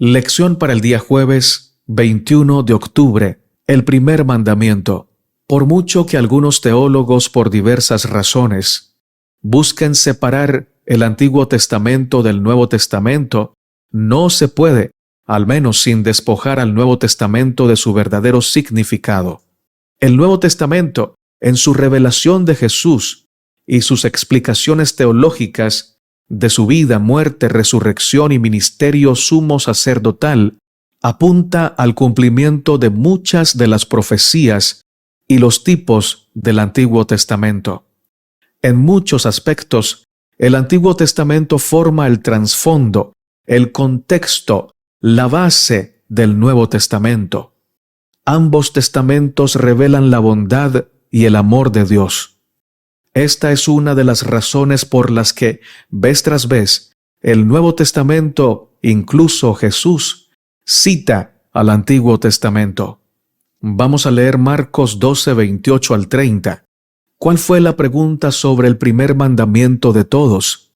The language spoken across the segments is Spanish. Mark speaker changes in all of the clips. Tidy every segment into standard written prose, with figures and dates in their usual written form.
Speaker 1: Lección para el día jueves 21 de octubre. El primer mandamiento. Por mucho que algunos teólogos, por diversas razones, busquen separar el Antiguo Testamento del Nuevo Testamento, no se puede, al menos sin despojar al Nuevo Testamento de su verdadero significado. El Nuevo Testamento, en su revelación de Jesús y sus explicaciones teológicas de su vida, muerte, resurrección y ministerio sumo sacerdotal, apunta al cumplimiento de muchas de las profecías y los tipos del Antiguo Testamento. En muchos aspectos, el Antiguo Testamento forma el trasfondo, el contexto, la base del Nuevo Testamento. Ambos testamentos revelan la bondad y el amor de Dios. Esta es una de las razones por las que, vez tras vez, el Nuevo Testamento, incluso Jesús, cita al Antiguo Testamento. Vamos a leer Marcos 12, 28 al 30. ¿Cuál fue la pregunta sobre el primer mandamiento de todos?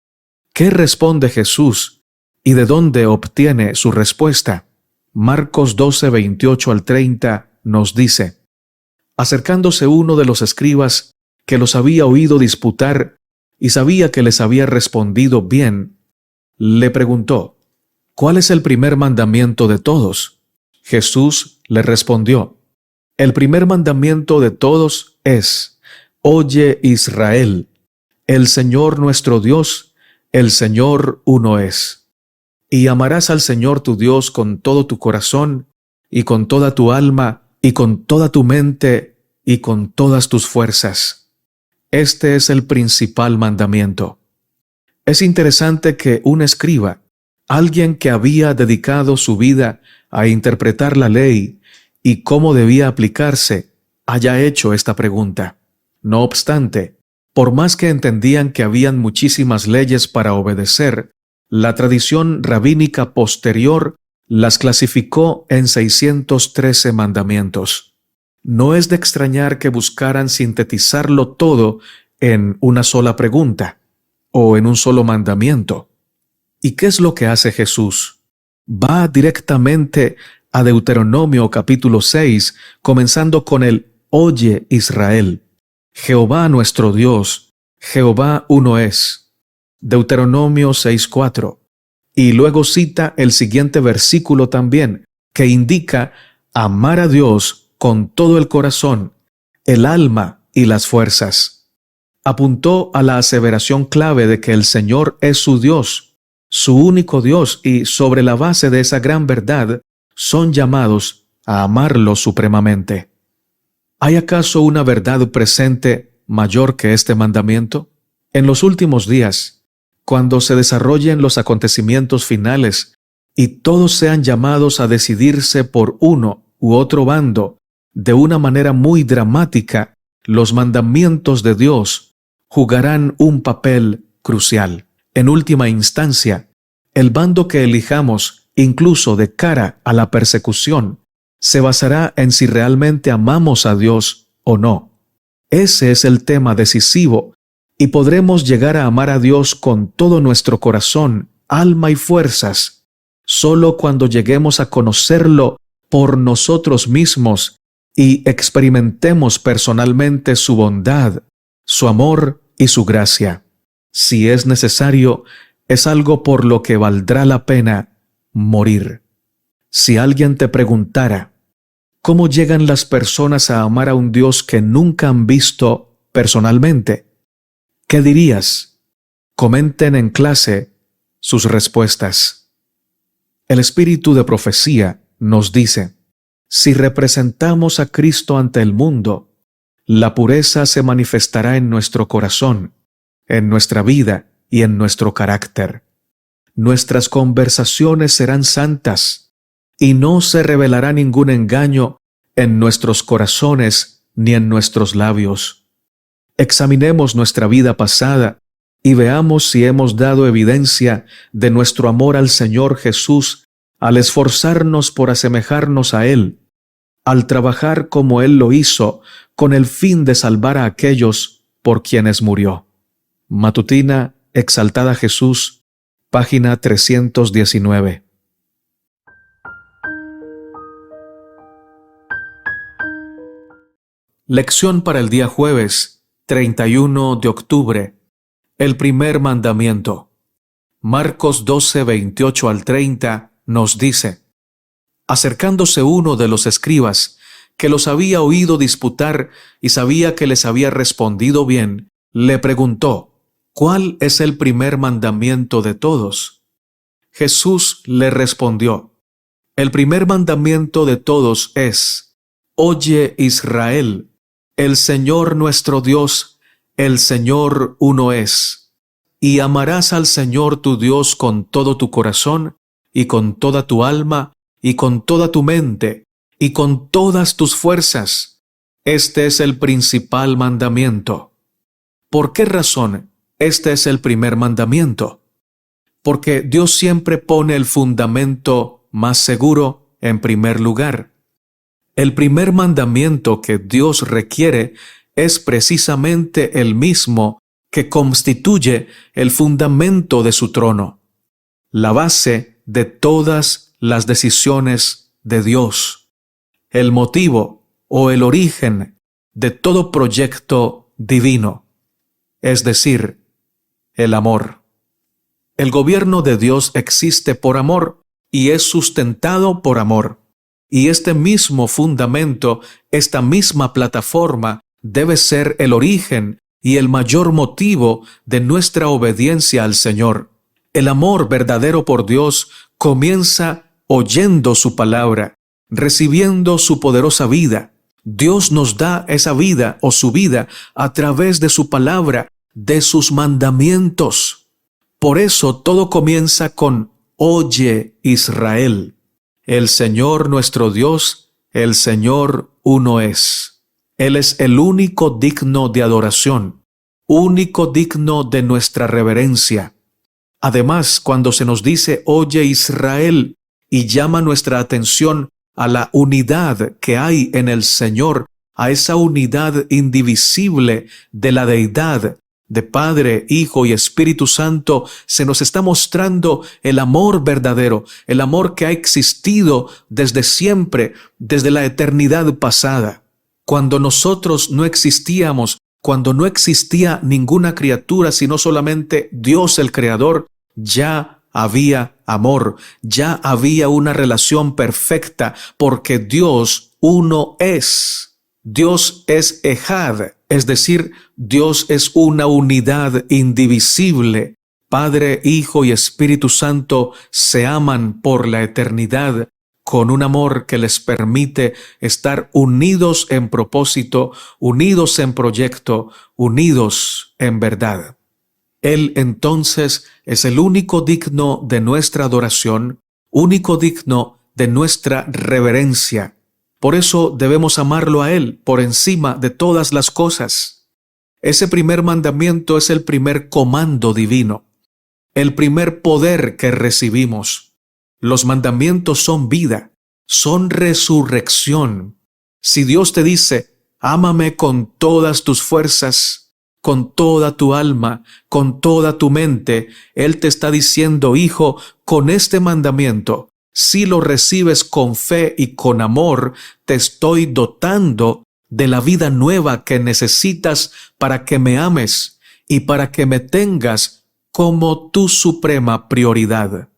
Speaker 1: ¿Qué responde Jesús y de dónde obtiene su respuesta? Marcos 12, 28 al 30 nos dice: acercándose uno de los escribas que los había oído disputar y sabía que les había respondido bien, le preguntó: ¿cuál es el primer mandamiento de todos? Jesús le respondió: el primer mandamiento de todos es: Oye, Israel, el Señor nuestro Dios, el Señor uno es. Y amarás al Señor tu Dios con todo tu corazón, y con toda tu alma, y con toda tu mente, y con todas tus fuerzas. Este es el principal mandamiento. Es interesante que un escriba, alguien que había dedicado su vida a interpretar la ley y cómo debía aplicarse, haya hecho esta pregunta. No obstante, por más que entendían que habían muchísimas leyes para obedecer, la tradición rabínica posterior las clasificó en 613 mandamientos. No es de extrañar que buscaran sintetizarlo todo en una sola pregunta o en un solo mandamiento. ¿Y qué es lo que hace Jesús? Va directamente a Deuteronomio capítulo 6, comenzando con el Oye, Israel. Jehová nuestro Dios, Jehová uno es. Deuteronomio 6:4. Y luego cita el siguiente versículo también, que indica amar a Dios con todo el corazón, el alma y las fuerzas. Apuntó a la aseveración clave de que el Señor es su Dios, su único Dios, y sobre la base de esa gran verdad son llamados a amarlo supremamente. ¿Hay acaso una verdad presente mayor que este mandamiento? En los últimos días, cuando se desarrollen los acontecimientos finales y todos sean llamados a decidirse por uno u otro bando, de una manera muy dramática, los mandamientos de Dios jugarán un papel crucial. En última instancia, el bando que elijamos, incluso de cara a la persecución, se basará en si realmente amamos a Dios o no. Ese es el tema decisivo, y podremos llegar a amar a Dios con todo nuestro corazón, alma y fuerzas, solo cuando lleguemos a conocerlo por nosotros mismos y experimentemos personalmente su bondad, su amor y su gracia. Si es necesario, es algo por lo que valdrá la pena morir. Si alguien te preguntara, ¿cómo llegan las personas a amar a un Dios que nunca han visto personalmente? ¿Qué dirías? Comenten en clase sus respuestas. El espíritu de profecía nos dice: si representamos a Cristo ante el mundo, la pureza se manifestará en nuestro corazón, en nuestra vida y en nuestro carácter. Nuestras conversaciones serán santas, y no se revelará ningún engaño en nuestros corazones ni en nuestros labios. Examinemos nuestra vida pasada y veamos si hemos dado evidencia de nuestro amor al Señor Jesús al esforzarnos por asemejarnos a Él, al trabajar como Él lo hizo, con el fin de salvar a aquellos por quienes murió. Matutina Exaltada Jesús, página 319. Lección para el día jueves, 31 de octubre. El primer mandamiento. Marcos 12, 28 al 30 nos dice: Acercándose uno de los escribas, que los había oído disputar y sabía que les había respondido bien, le preguntó: ¿Cuál es el primer mandamiento de todos? Jesús le respondió: El primer mandamiento de todos es: Oye, Israel, el Señor nuestro Dios, el Señor uno es. Y amarás al Señor tu Dios con todo tu corazón, y con toda tu alma, y con toda tu mente, y con todas tus fuerzas. Este es el principal mandamiento. ¿Por qué razón este es el primer mandamiento? Porque Dios siempre pone el fundamento más seguro en primer lugar. El primer mandamiento que Dios requiere es precisamente el mismo que constituye el fundamento de su trono, la base de todas las decisiones de Dios, el motivo o el origen de todo proyecto divino, es decir, el amor. El gobierno de Dios existe por amor y es sustentado por amor. Y este mismo fundamento, esta misma plataforma, debe ser el origen y el mayor motivo de nuestra obediencia al Señor. El amor verdadero por Dios comienza oyendo su palabra, recibiendo su poderosa vida. Dios nos da esa vida o su vida a través de su palabra, de sus mandamientos. Por eso todo comienza con: Oye, Israel. El Señor nuestro Dios, el Señor uno es. Él es el único digno de adoración, único digno de nuestra reverencia. Además, cuando se nos dice Oye Israel y llama nuestra atención a la unidad que hay en el Señor, a esa unidad indivisible de la deidad, de Padre, Hijo y Espíritu Santo, se nos está mostrando el amor verdadero, el amor que ha existido desde siempre, desde la eternidad pasada. Cuando nosotros no existíamos, cuando no existía ninguna criatura, sino solamente Dios el Creador, ya había amor, ya había una relación perfecta, porque Dios uno es. Dios es Ejad, es decir, Dios es una unidad indivisible. Padre, Hijo y Espíritu Santo se aman por la eternidad con un amor que les permite estar unidos en propósito, unidos en proyecto, unidos en verdad. Él entonces es el único digno de nuestra adoración, único digno de nuestra reverencia. Por eso debemos amarlo a Él por encima de todas las cosas. Ese primer mandamiento es el primer comando divino, el primer poder que recibimos. Los mandamientos son vida, son resurrección. Si Dios te dice: ámame con todas tus fuerzas, con toda tu alma, con toda tu mente, Él te está diciendo: hijo, con este mandamiento, si lo recibes con fe y con amor, te estoy dotando de la vida nueva que necesitas para que me ames y para que me tengas como tu suprema prioridad.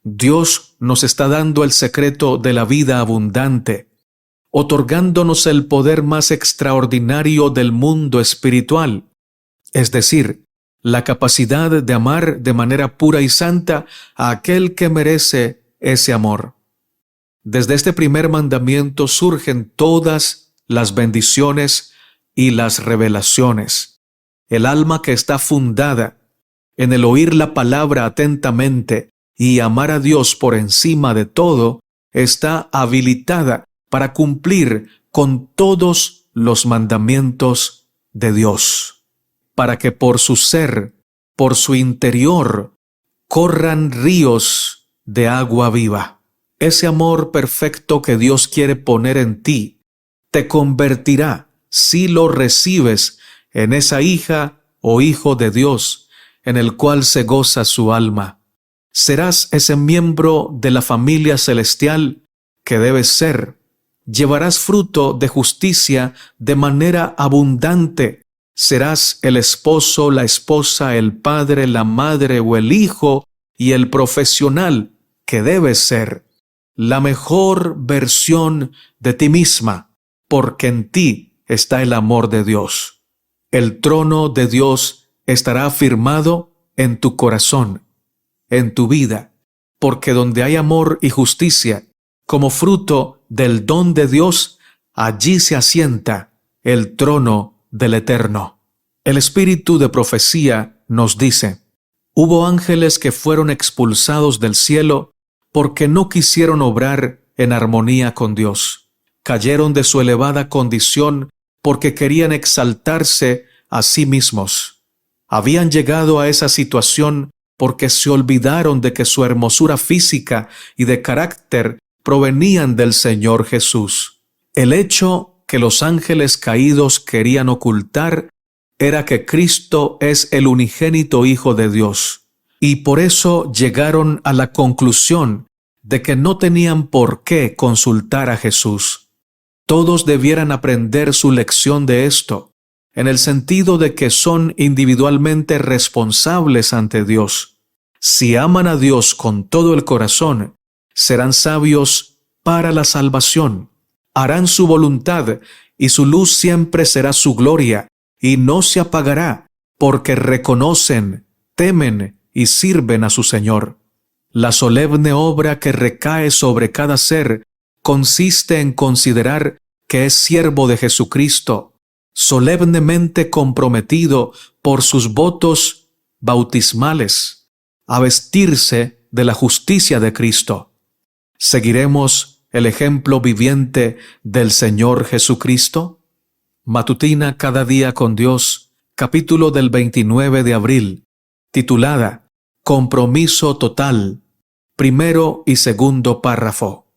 Speaker 1: Dios nos está dando el secreto de la vida abundante, otorgándonos el poder más extraordinario del mundo espiritual, es decir, la capacidad de amar de manera pura y santa a aquel que merece ese amor. Desde este primer mandamiento surgen todas las bendiciones y las revelaciones. El alma que está fundada en el oír la palabra atentamente y amar a Dios por encima de todo, está habilitada para cumplir con todos los mandamientos de Dios, para que por su ser, por su interior, corran ríos de agua viva. Ese amor perfecto que Dios quiere poner en ti te convertirá, si lo recibes, en esa hija o hijo de Dios en el cual se goza su alma. Serás ese miembro de la familia celestial que debes ser, llevarás fruto de justicia de manera abundante. Serás el esposo, la esposa, el padre, la madre o el hijo y el profesional que debes ser. La mejor versión de ti misma, porque en ti está el amor de Dios. El trono de Dios estará afirmado en tu corazón, en tu vida, porque donde hay amor y justicia, como fruto del don de Dios, allí se asienta el trono del Eterno. El espíritu de profecía nos dice: hubo ángeles que fueron expulsados del cielo porque no quisieron obrar en armonía con Dios. Cayeron de su elevada condición porque querían exaltarse a sí mismos. Habían llegado a esa situación porque se olvidaron de que su hermosura física y de carácter provenían del Señor Jesús. El hecho que los ángeles caídos querían ocultar era que Cristo es el unigénito Hijo de Dios, y por eso llegaron a la conclusión de que no tenían por qué consultar a Jesús. Todos debieran aprender su lección de esto, en el sentido de que son individualmente responsables ante Dios. Si aman a Dios con todo el corazón, serán sabios para la salvación, harán su voluntad y su luz siempre será su gloria y no se apagará, porque reconocen, temen y sirven a su Señor. La solemne obra que recae sobre cada ser consiste en considerar que es siervo de Jesucristo, solemnemente comprometido por sus votos bautismales a vestirse de la justicia de Cristo. ¿Seguiremos el ejemplo viviente del Señor Jesucristo? Matutina Cada Día con Dios, capítulo del 29 de abril, titulada Compromiso Total, primero y segundo párrafo.